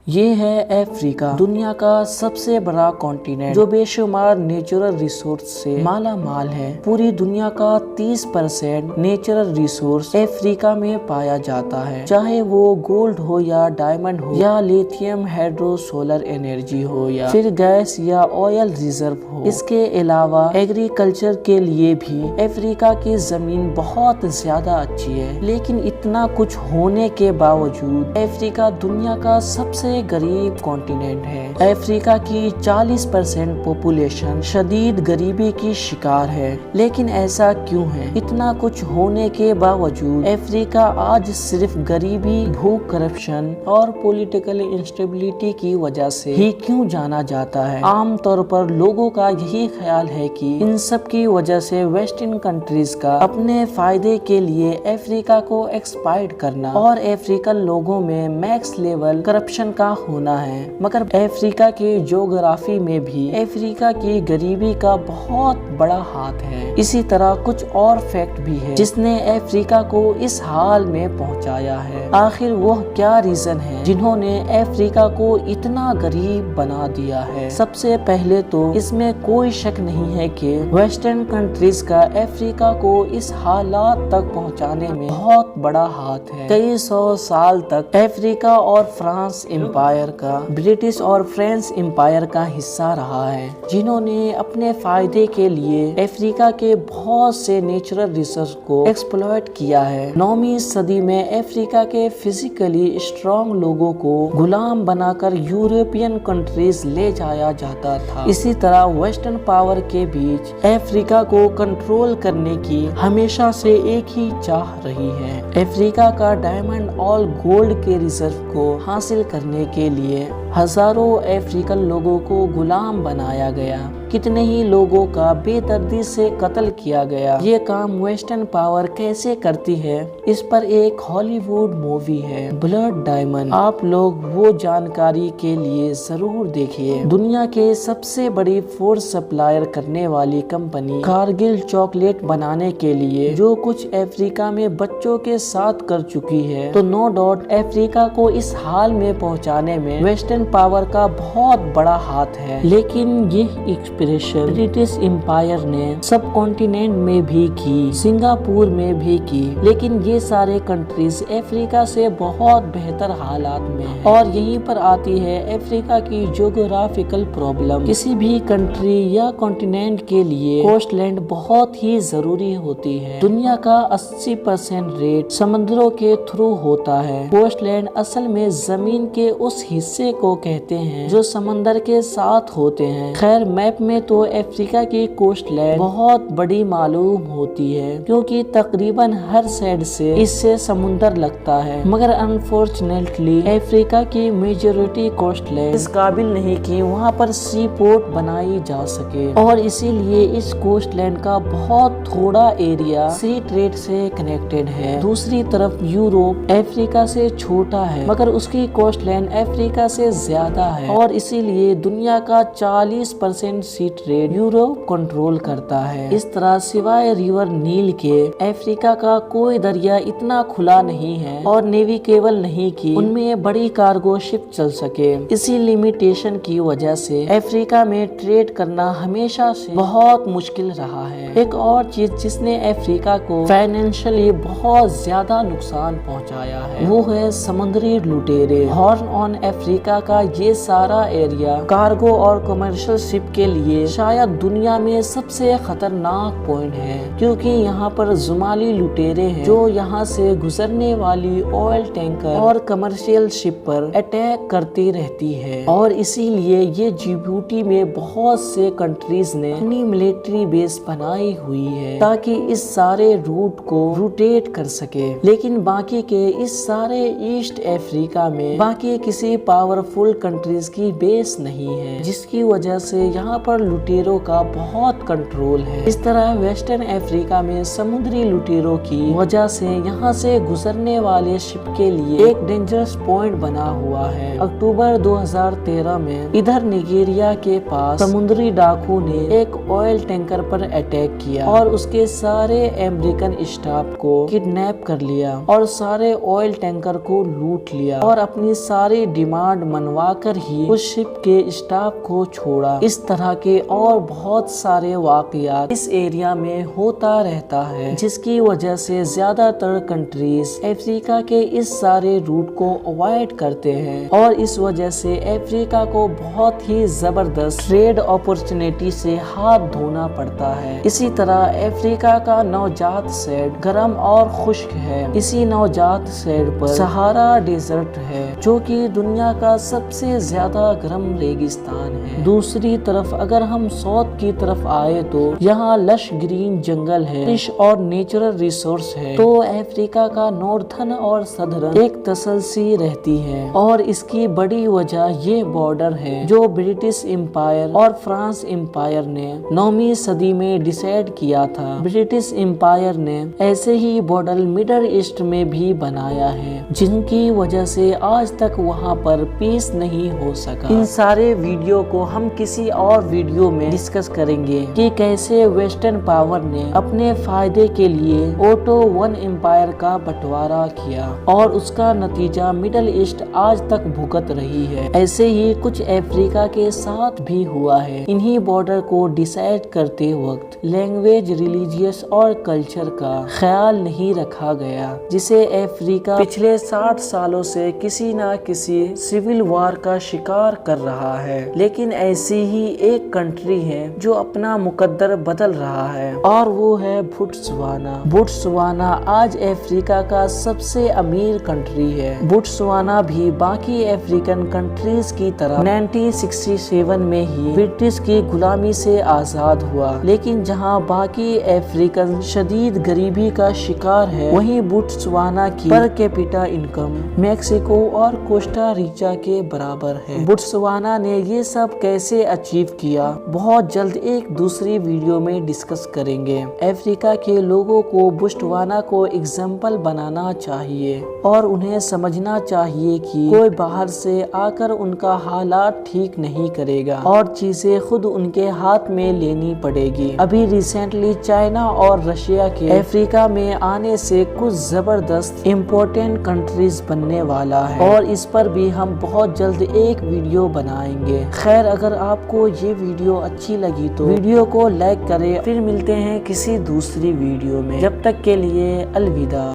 یہ ہے افریقہ، دنیا کا سب سے بڑا کانٹیننٹ جو بے شمار نیچرل ریسورس سے مالا مال ہے۔ پوری دنیا کا 30% نیچرل ریسورس افریقہ میں پایا جاتا ہے، چاہے وہ گولڈ ہو یا ڈائمنڈ ہو یا لیتھیم ہائیڈرو سولر انرجی ہو یا پھر گیس یا آئل ریزرو ہو۔ اس کے علاوہ ایگریکلچر کے لیے بھی افریقہ کی زمین بہت زیادہ اچھی ہے، لیکن اتنا کچھ ہونے کے باوجود افریقہ دنیا کا سب سے غریب کانٹیننٹ ہے۔ افریقہ کی 40% پاپولیشن شدید غریبی کی شکار ہے، لیکن ایسا کیوں ہے؟ اتنا کچھ ہونے کے باوجود افریقہ آج صرف غریبی، بھوک، کرپشن اور پولیٹیکل انسٹیبلٹی کی وجہ سے ہی کیوں جانا جاتا ہے؟ عام طور پر لوگوں کا یہی خیال ہے کہ ان سب کی وجہ سے ویسٹرن کنٹریز کا اپنے فائدے کے لیے افریقہ کو ایکسپلائٹ کرنا اور افریقن لوگوں میں میکس لیول کرپشن کا ہونا ہے۔ مگر افریقہ کے جغرافی میں بھی افریقہ کی غریبی کا بہت بڑا ہاتھ ہے۔ اسی طرح کچھ اور فیکٹ بھی ہے جس نے افریقہ کو اس حال میں پہنچایا ہے۔ آخر وہ کیا ریزن ہے جنہوں نے افریقہ کو اتنا غریب بنا دیا ہے؟ سب سے پہلے تو اس میں کوئی شک نہیں ہے کہ ویسٹرن کنٹریز کا افریقہ کو اس حالات تک پہنچانے میں بہت بڑا ہاتھ ہے۔ کئی سو سال تک افریقہ اور فرانس امپائر کا، برٹش اور فرینچ امپائر کا حصہ رہا ہے، جنہوں نے اپنے فائدے کے لیے افریقہ کے بہت سے نیچرل ریسورس کو ایکسپلوئٹ کیا ہے۔ 9ویں صدی میں افریقہ کے فزیکلی اسٹرانگ لوگوں کو غلام بنا کر یورپین کنٹریز لے جایا جاتا تھا۔ اسی طرح ویسٹرن پاور کے بیچ افریقہ کو کنٹرول کرنے کی ہمیشہ سے ایک ہی چاہ رہی ہے۔ افریقہ کا ڈائمنڈ اور گولڈ کے ریزرو کو حاصل کرنے کے لیے ہزاروں افریقن لوگوں کو غلام بنایا گیا، کتنے ہی لوگوں کا بے دردی سے قتل کیا گیا۔ یہ کام ویسٹرن پاور کیسے کرتی ہے؟ اس پر ایک ہالی ووڈ مووی ہے، بلڈ ڈائمنڈ، آپ لوگ وہ جانکاری کے لیے ضرور دیکھیے۔ دنیا کے سب سے بڑی فوڈ سپلائر کرنے والی کمپنی کارگل چاکلیٹ بنانے کے لیے جو کچھ افریقہ میں بچوں کے ساتھ کر چکی ہے، تو نو ڈاؤٹ افریقہ کو اس حال میں پہنچانے میں ویسٹرن پاور کا بہت بڑا ہاتھ ہے۔ لیکن یہ ایکسپریشن برٹش امپائر نے سب کانٹیننٹ میں بھی کی، سنگاپور میں بھی کی، لیکن یہ سارے کنٹریز افریقہ سے بہت بہتر حالات میں ہیں۔ اور یہیں پر آتی ہے افریقہ کی جغرافیکل پرابلم۔ کسی بھی کنٹری یا کانٹیننٹ کے لیے کوسٹ لینڈ بہت ہی ضروری ہوتی ہے۔ دنیا کا 80% ریٹ سمندروں کے تھرو ہوتا ہے۔ کوسٹ لینڈ اصل میں زمین کے اس حصے کو کہتے ہیں جو سمندر کے ساتھ ہوتے ہیں۔ خیر میپ میں تو افریقہ کی کوسٹ لینڈ بہت بڑی معلوم ہوتی ہے، کیونکہ تقریباً ہر سائڈ سے اس سے سمندر لگتا ہے، مگر انفارچونیٹلی افریقہ کی میجورٹی کوسٹ لینڈ اس قابل نہیں کہ وہاں پر سی پورٹ بنائی جا سکے، اور اسی لیے اس کوسٹ لینڈ کا بہت تھوڑا ایریا سی ٹریڈ سے کنیکٹڈ ہے۔ دوسری طرف یوروپ افریقہ سے چھوٹا ہے، مگر اس کی کوسٹ لینڈ افریقہ سے زیادہ ہے، اور اسی لیے دنیا کا 40% سی ٹریڈ یوروپ کنٹرول کرتا ہے۔ اس طرح سوائے ریور نیل کے افریقہ کا کوئی دریا اتنا کھلا نہیں ہے اور نیویگیبل نہیں کہ ان میں بڑی کارگو شپ چل سکے۔ اسی لیمیٹیشن کی وجہ سے افریقہ میں ٹریڈ کرنا ہمیشہ سے بہت مشکل رہا ہے۔ ایک اور چیز جس نے افریقہ کو فائنینشلی بہت زیادہ نقصان پہنچایا ہے وہ ہے سمندری لٹیرے۔ ہارن آن افریقہ کا یہ سارا ایریا کارگو اور کمرشل شپ کے لیے شاید دنیا میں سب سے خطرناک پوائنٹ ہے، کیونکہ یہاں پر زمالی لٹیرے ہیں جو یہاں سے گزرنے والی آئل ٹینکر اور کمرشل شپ پر اٹیک کرتی رہتی ہے، اور اسی لیے یہ جیبوٹی میں بہت سے کنٹریز نے اپنی ملٹری بیس بنائی ہوئی ہے تاکہ اس سارے روٹ کو روٹیٹ کر سکے۔ لیکن باقی کے اس سارے ایسٹ افریقہ میں باقی کسی پاورفل کنٹریز کی بیس نہیں ہے، جس کی وجہ سے یہاں پر پر لٹیروں کا بہت کنٹرول ہے۔ اس طرح ویسٹرن افریقہ میں سمندری لٹیروں کی وجہ سے یہاں سے گزرنے والے شپ کے لیے ایک ڈینجرس پوائنٹ بنا ہوا ہے۔ اکتوبر 2013 میں ادھر نائجیریا کے پاس سمندری ڈاکو نے ایک آئل ٹینکر پر اٹیک کیا اور اس کے سارے امریکن اسٹاف کو کڈنیپ کر لیا اور سارے آئل ٹینکر کو لوٹ لیا اور اپنی ساری ڈیمانڈ منوا کر ہی اس شپ کے اسٹاف کو چھوڑا۔ اس طرح کے اور بہت سارے واقعات اس ایریا میں ہوتا رہتا ہے، جس کی وجہ سے زیادہ تر کنٹریز افریقہ کے اس سارے روٹ کو اوائڈ کرتے ہیں اور اس وجہ سے افریقہ کو بہت ہی زبردست ٹریڈ اپورچونیٹی سے ہاتھ دھونا پڑتا ہے۔ اسی طرح افریقہ کا نوجات سائڈ گرم اور خشک ہے۔ اسی نوجات سائڈ پر سہارا ڈیزرٹ ہے جو کہ دنیا کا سب سے زیادہ گرم ریگستان ہے۔ دوسری طرف اگر ہم ساؤتھ کی طرف آئے تو یہاں لش گرین جنگل ہے، فش اور نیچرل ریسورس ہے۔ تو افریقہ کا ناردرن اور سدرن ایک تسلسل رہتی ہے اور اس کی بڑی وجہ یہ بارڈر ہے جو برٹش امپائر اور فرانس امپائر نے 9ویں صدی میں ڈیسائیڈ کیا تھا۔ برٹش امپائر نے ایسے ہی بارڈر مڈل ایسٹ میں بھی بنایا ہے، جن کی وجہ سے آج تک وہاں پر پیس نہیں ہو سکا۔ ان سارے ویڈیو کو ہم کسی اور ویڈیو میں ڈسکس کریں گے کہ کیسے ویسٹرن پاور نے اپنے فائدے کے لیے اوٹو ون امپائر کا بٹوارا کیا اور اس کا نتیجہ مڈل ایسٹ آج تک بھگت رہی ہے۔ ایسے ہی کچھ افریقہ کے ساتھ بھی ہوا ہے۔ انہی بارڈر کو ڈیسائیڈ کرتے وقت لینگویج، ریلیجیس اور کلچر کا خیال نہیں رکھا گیا، جسے افریقہ پچھلے 60 سالوں سے کسی نہ کسی سول وار کا شکار کر رہا ہے۔ لیکن ایسی ہی ایک کنٹری ہے جو اپنا مقدر بدل رہا ہے اور وہ ہے بوتسوانا۔ بوتسوانا آج افریقہ کا سب سے امیر کنٹری ہے۔ بوتسوانا بھی باقی افریقن کنٹریز کی طرح 1967 میں ہی برٹش کی غلامی سے آزاد ہوا، لیکن جہاں باقی افریقن شدید غریبی کا شکار ہے، وہیں بوتسوانا کی پر کیپیٹا انکم میکسیکو اور کوسٹا ریکا کے برابر ہے۔ بوتسوانا نے یہ سب کیسے اچیو کیا، بہت جلد ایک دوسری ویڈیو میں ڈسکس کریں گے۔ افریقہ کے لوگوں کو بوتسوانا کو ایگزامپل بنانا چاہیے اور انہیں سمجھنا چاہیے کہ کوئی باہر سے آ کر ان کا حالات ٹھیک نہیں کرے گا اور چیزیں خود ان کے ہاتھ میں لینی پڑے گی۔ ابھی ریسنٹلی چائنا اور رشیا کے افریقہ میں آنے سے کچھ زبردست امپورٹنٹ کنٹریز بننے والا ہے اور اس پر بھی ہم بہت جلد ایک ویڈیو بنائیں گے۔ خیر، اگر آپ کو یہ ویڈیو اچھی لگی تو ویڈیو کو لائک کریں۔ پھر ملتے ہیں کسی دوسری ویڈیو میں، جب تک کے لیے الوداع۔